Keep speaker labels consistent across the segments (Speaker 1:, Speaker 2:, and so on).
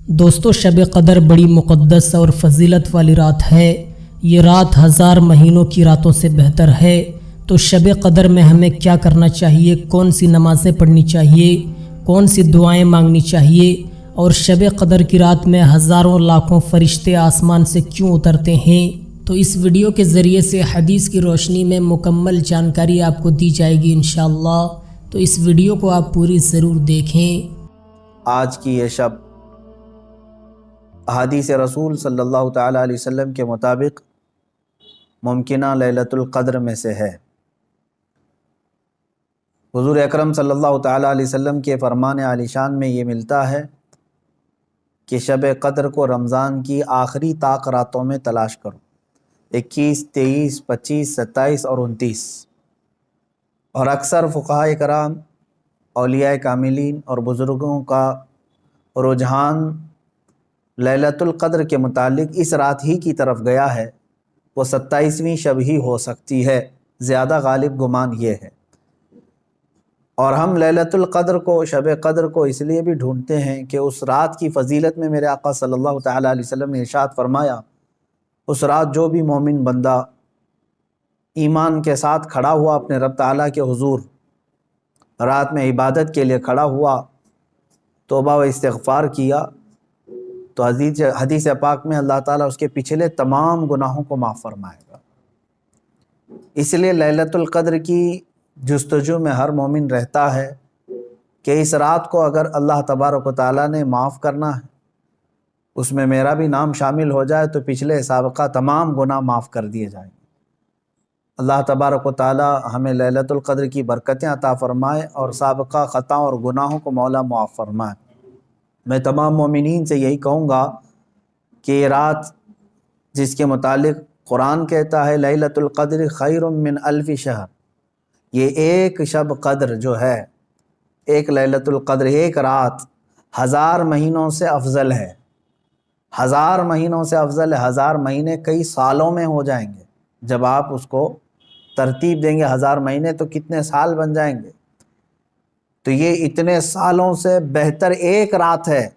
Speaker 1: دوستو، شب قدر بڑی مقدس اور فضیلت والی رات ہے۔ یہ رات 1000 مہینوں کی راتوں سے بہتر ہے۔ تو شب قدر میں ہمیں کیا کرنا چاہیے، کون سی نمازیں پڑھنی چاہیے، کون سی دعائیں مانگنی چاہیے، اور شب قدر کی رات میں ہزاروں لاکھوں فرشتے آسمان سے کیوں اترتے ہیں، تو اس ویڈیو کے ذریعے سے حدیث کی روشنی میں مکمل جانکاری آپ کو دی جائے گی انشاءاللہ۔ تو اس ویڈیو کو آپ پوری ضرور دیکھیں۔
Speaker 2: آج کی یہ شب احادیث رسول صلی اللہ تعالیٰ علیہ وسلم کے مطابق ممکنہ لیلۃ القدر میں سے ہے۔ حضور اکرم صلی اللہ تعالیٰ علیہ وسلم کے فرمان عالی شان میں یہ ملتا ہے کہ شب قدر کو رمضان کی آخری طاق راتوں میں تلاش کرو، 21، 23، 25، 27 اور 29۔ اور اکثر فقہائے کرام، اولیاء کاملین اور بزرگوں کا رجحان لیلۃ القدر کے متعلق اس رات ہی کی طرف گیا ہے۔ وہ 27ویں شب ہی ہو سکتی ہے، زیادہ غالب گمان یہ ہے۔ اور ہم لیلۃ القدر کو، شب قدر کو اس لیے بھی ڈھونڈتے ہیں کہ اس رات کی فضیلت میں میرے آقا صلی اللہ تعالیٰ علیہ وسلم نے ارشاد فرمایا، اس رات جو بھی مومن بندہ ایمان کے ساتھ کھڑا ہوا اپنے رب تعالیٰ کے حضور، رات میں عبادت کے لیے کھڑا ہوا، توبہ و استغفار کیا، تو حدیث پاک میں اللہ تعالیٰ اس کے پچھلے تمام گناہوں کو معاف فرمائے گا۔ اس لیے لیلۃ القدر کی جستجو میں ہر مومن رہتا ہے کہ اس رات کو اگر اللہ تبارک و تعالیٰ نے معاف کرنا ہے، اس میں میرا بھی نام شامل ہو جائے تو پچھلے سابقہ تمام گناہ معاف کر دیے جائیں گے۔ اللہ تبارک و تعالیٰ ہمیں لیلۃ القدر کی برکتیں عطا فرمائے اور سابقہ خطا اور گناہوں کو مولا معاف فرمائے۔ میں تمام مومنین سے یہی کہوں گا کہ یہ رات جس کے متعلق قرآن کہتا ہے لیلۃ القدر خیر من الف شہر، یہ ایک شب قدر جو ہے، ایک لیلۃ القدر، ایک رات 1000 مہینوں سے افضل ہے۔ 1000 مہینوں سے افضل ہے۔ 1000 مہینے کئی سالوں میں ہو جائیں گے۔ جب آپ اس کو ترتیب دیں گے 1000 مہینے تو کتنے سال بن جائیں گے۔ تو یہ اتنے سالوں سے بہتر ایک رات ہے۔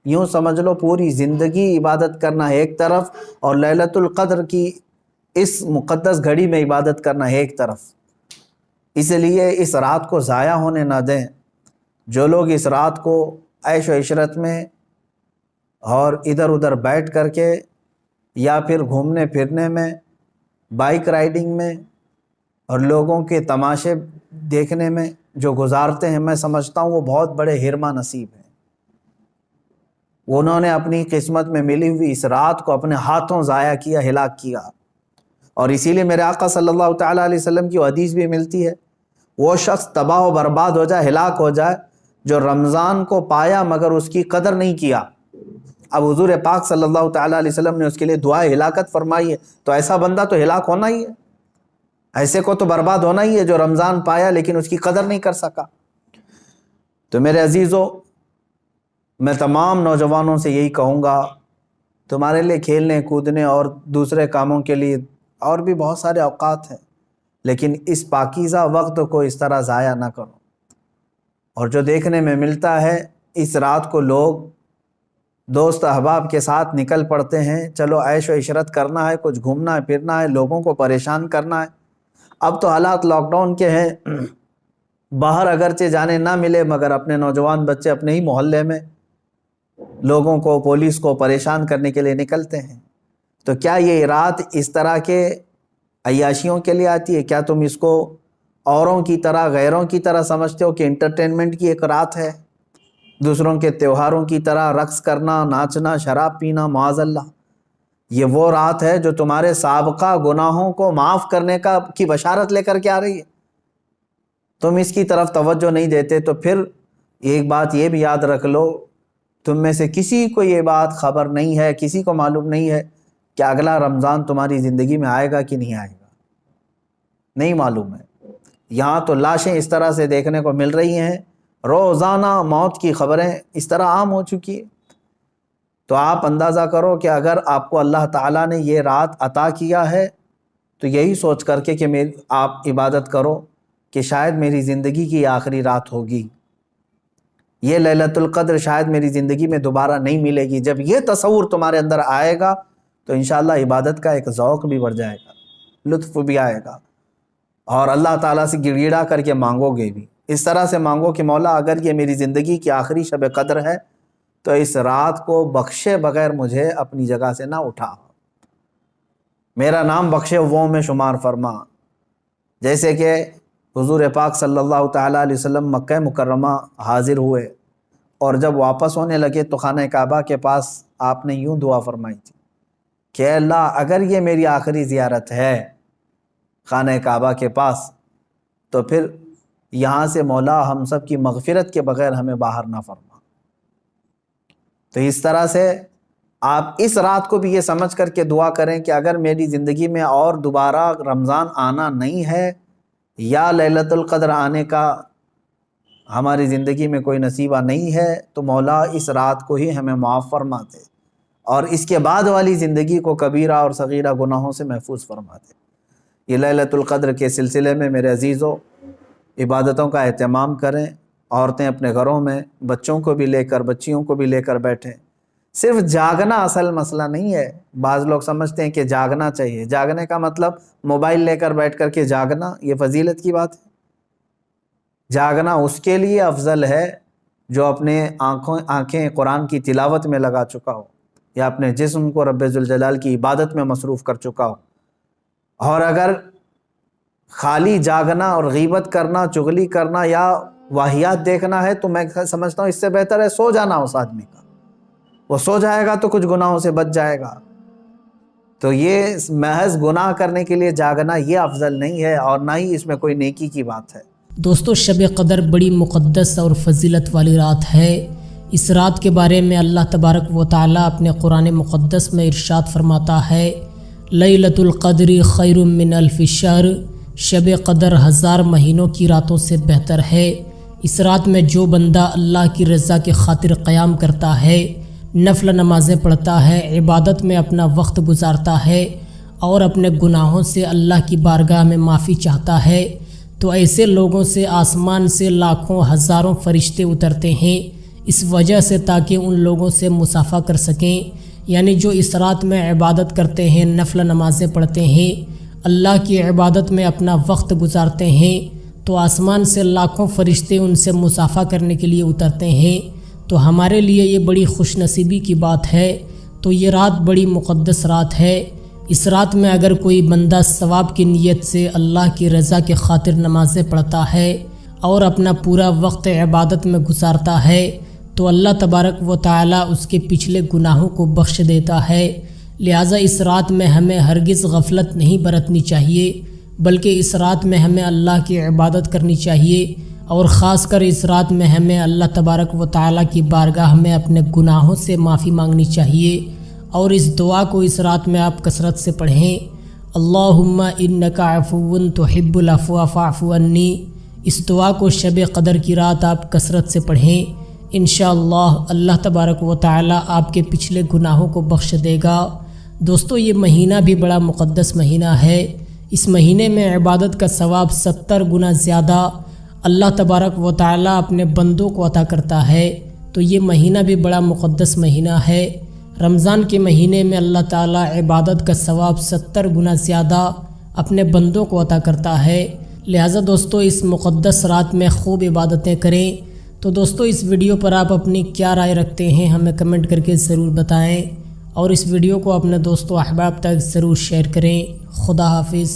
Speaker 2: یوں سمجھ لو پوری زندگی عبادت کرنا ہے ایک طرف، اور لیلۃ القدر کی اس مقدس گھڑی میں عبادت کرنا ہے ایک طرف۔ اس لیے اس رات کو ضائع ہونے نہ دیں۔ جو لوگ اس رات کو عیش و عشرت میں اور ادھر ادھر بیٹھ کر کے یا پھر گھومنے پھرنے میں، بائک رائڈنگ میں اور لوگوں کے تماشے دیکھنے میں جو گزارتے ہیں، میں سمجھتا ہوں وہ بہت بڑے حرمہ نصیب ہیں۔ انہوں نے اپنی قسمت میں ملی ہوئی اس رات کو اپنے ہاتھوں ضائع کیا، ہلاک کیا۔ اور اسی لیے میرے آقا صلی اللہ تعالیٰ علیہ وسلم کی حدیث بھی ملتی ہے، وہ شخص تباہ و برباد ہو جائے، ہلاک ہو جائے جو رمضان کو پایا مگر اس کی قدر نہیں کیا۔ اب حضور پاک صلی اللہ تعالیٰ علیہ وسلم نے اس کے لیے دعائے ہلاکت فرمائی ہے، تو ایسا بندہ تو ہلاک ہونا ہی ہے، ایسے کو تو برباد ہونا ہی ہے جو رمضان پایا لیکن اس کی قدر نہیں کر سکا۔ تو میرے عزیزو، میں تمام نوجوانوں سے یہی کہوں گا، تمہارے لیے کھیلنے کودنے اور دوسرے کاموں کے لیے اور بھی بہت سارے اوقات ہیں، لیکن اس پاکیزہ وقت کو اس طرح ضائع نہ کرو۔ اور جو دیکھنے میں ملتا ہے، اس رات کو لوگ دوست احباب کے ساتھ نکل پڑتے ہیں، چلو عیش و عشرت کرنا ہے، کچھ گھومنا ہے پھرنا ہے، لوگوں کو پریشان کرنا ہے۔ اب تو حالات لاک ڈاؤن کے ہیں، باہر اگرچہ جانے نہ ملے مگر اپنے نوجوان بچے اپنے ہی محلے میں لوگوں کو، پولیس کو پریشان کرنے کے لیے نکلتے ہیں۔ تو کیا یہ رات اس طرح کے عیاشیوں کے لیے آتی ہے؟ کیا تم اس کو اوروں کی طرح، غیروں کی طرح سمجھتے ہو کہ انٹرٹینمنٹ کی ایک رات ہے، دوسروں کے تہواروں کی طرح رقص کرنا، ناچنا، شراب پینا، معاذ اللہ؟ یہ وہ رات ہے جو تمہارے سابقہ گناہوں کو معاف کرنے کی بشارت لے کر کے آ رہی ہے۔ تم اس کی طرف توجہ نہیں دیتے، تو پھر ایک بات یہ بھی یاد رکھ لو، تم میں سے کسی کو یہ بات خبر نہیں ہے، کسی کو معلوم نہیں ہے کہ اگلا رمضان تمہاری زندگی میں آئے گا کہ نہیں آئے گا، نہیں معلوم ہے۔ یہاں تو لاشیں اس طرح سے دیکھنے کو مل رہی ہیں، روزانہ موت کی خبریں اس طرح عام ہو چکی ہے۔ تو آپ اندازہ کرو کہ اگر آپ کو اللہ تعالیٰ نے یہ رات عطا کیا ہے تو یہی سوچ کر کے کہ آپ عبادت کرو کہ شاید میری زندگی کی آخری رات ہوگی۔ یہ لیلۃ القدر شاید میری زندگی میں دوبارہ نہیں ملے گی، جب یہ تصور تمہارے اندر آئے گا تو انشاءاللہ عبادت کا ایک ذوق بھی بڑھ جائے گا، لطف بھی آئے گا، اور اللہ تعالیٰ سے گڑ گڑا کر کے مانگو گے بھی۔ اس طرح سے مانگو کہ مولا اگر یہ میری زندگی کی آخری شب قدر ہے تو اس رات کو بخشے بغیر مجھے اپنی جگہ سے نہ اٹھا، میرا نام بخشے وہ میں شمار فرما۔ جیسے کہ حضور پاک صلی اللہ تعالیٰ علیہ وسلم مکہ مکرمہ حاضر ہوئے اور جب واپس ہونے لگے تو خانہ کعبہ کے پاس آپ نے یوں دعا فرمائی تھی کہ اے اللہ اگر یہ میری آخری زیارت ہے خانہ کعبہ کے پاس تو پھر یہاں سے مولا ہم سب کی مغفرت کے بغیر ہمیں باہر نہ فرما۔ تو اس طرح سے آپ اس رات کو بھی یہ سمجھ کر کے دعا کریں کہ اگر میری زندگی میں اور دوبارہ رمضان آنا نہیں ہے یا لیلۃ القدر آنے کا ہماری زندگی میں کوئی نصیبہ نہیں ہے تو مولا اس رات کو ہی ہمیں معاف فرما دے اور اس کے بعد والی زندگی کو کبیرہ اور صغیرہ گناہوں سے محفوظ فرما دے۔ یہ لیلۃ القدر کے سلسلے میں میرے عزیزوں عبادتوں کا اہتمام کریں، عورتیں اپنے گھروں میں بچوں کو بھی لے کر بچیوں کو بھی لے کر بیٹھیں۔ صرف جاگنا اصل مسئلہ نہیں ہے، بعض لوگ سمجھتے ہیں کہ جاگنا چاہیے، جاگنے کا مطلب موبائل لے کر بیٹھ کر کے جاگنا، یہ فضیلت کی بات ہے۔ جاگنا اس کے لیے افضل ہے جو اپنے آنکھیں قرآن کی تلاوت میں لگا چکا ہو یا اپنے جسم کو رب ذوالجلال کی عبادت میں مصروف کر چکا ہو۔ اور اگر خالی جاگنا اور غیبت کرنا، چغلی کرنا یا واہیات دیکھنا ہے تو میں سمجھتا ہوں اس سے بہتر ہے سو جانا اس آدمی کا، وہ سو جائے گا تو کچھ گناہوں سے بچ جائے گا۔ تو یہ محض گناہ کرنے کے لیے جاگنا یہ افضل نہیں ہے اور نہ ہی اس میں کوئی نیکی کی بات ہے۔
Speaker 1: دوستو شب قدر بڑی مقدس اور فضیلت والی رات ہے۔ اس رات کے بارے میں اللہ تبارک و تعالیٰ اپنے قرآن مقدس میں ارشاد فرماتا ہے لیلۃ القدر خیر من الف شہر، شب قدر 1000 مہینوں کی راتوں سے بہتر ہے۔ اس رات میں جو بندہ اللہ کی رضا کے خاطر قیام کرتا ہے، نفل نمازیں پڑھتا ہے، عبادت میں اپنا وقت گزارتا ہے اور اپنے گناہوں سے اللہ کی بارگاہ میں معافی چاہتا ہے تو ایسے لوگوں سے آسمان سے لاکھوں ہزاروں فرشتے اترتے ہیں اس وجہ سے تاکہ ان لوگوں سے مصافحہ کر سکیں، یعنی جو اس رات میں عبادت کرتے ہیں، نفل نمازیں پڑھتے ہیں، اللہ کی عبادت میں اپنا وقت گزارتے ہیں تو آسمان سے لاکھوں فرشتے ان سے مصافحہ کرنے کے لیے اترتے ہیں۔ تو ہمارے لیے یہ بڑی خوش نصیبی کی بات ہے۔ تو یہ رات بڑی مقدس رات ہے۔ اس رات میں اگر کوئی بندہ ثواب کی نیت سے اللہ کی رضا کے خاطر نمازیں پڑھتا ہے اور اپنا پورا وقت عبادت میں گزارتا ہے تو اللہ تبارک و تعالیٰ اس کے پچھلے گناہوں کو بخش دیتا ہے۔ لہٰذا اس رات میں ہمیں ہرگز غفلت نہیں برتنی چاہیے، بلکہ اس رات میں ہمیں اللہ کی عبادت کرنی چاہیے اور خاص کر اس رات میں ہمیں اللہ تبارک و تعالیٰ کی بارگاہ میں اپنے گناہوں سے معافی مانگنی چاہیے۔ اور اس دعا کو اس رات میں آپ کثرت سے پڑھیں، اللہم انک عفو تحب العفو فاعف عنی۔ اس دعا کو شب قدر کی رات آپ کثرت سے پڑھیں، انشاءاللہ اللہ تبارک و تعالیٰ آپ کے پچھلے گناہوں کو بخش دے گا۔ دوستو یہ مہینہ بھی بڑا مقدس مہینہ ہے۔ اس مہینے میں عبادت کا ثواب 70 گنا زیادہ اللہ تبارک و تعالیٰ اپنے بندوں کو عطا کرتا ہے۔ تو یہ مہینہ بھی بڑا مقدس مہینہ ہے۔ رمضان کے مہینے میں اللہ تعالیٰ عبادت کا ثواب 70 گنا زیادہ اپنے بندوں کو عطا کرتا ہے۔ لہٰذا دوستو اس مقدس رات میں خوب عبادتیں کریں۔ تو دوستو اس ویڈیو پر آپ اپنی کیا رائے رکھتے ہیں ہمیں کمنٹ کر کے ضرور بتائیں اور اس ویڈیو کو اپنے دوستوں احباب تک ضرور شیئر کریں۔ خدا حافظ۔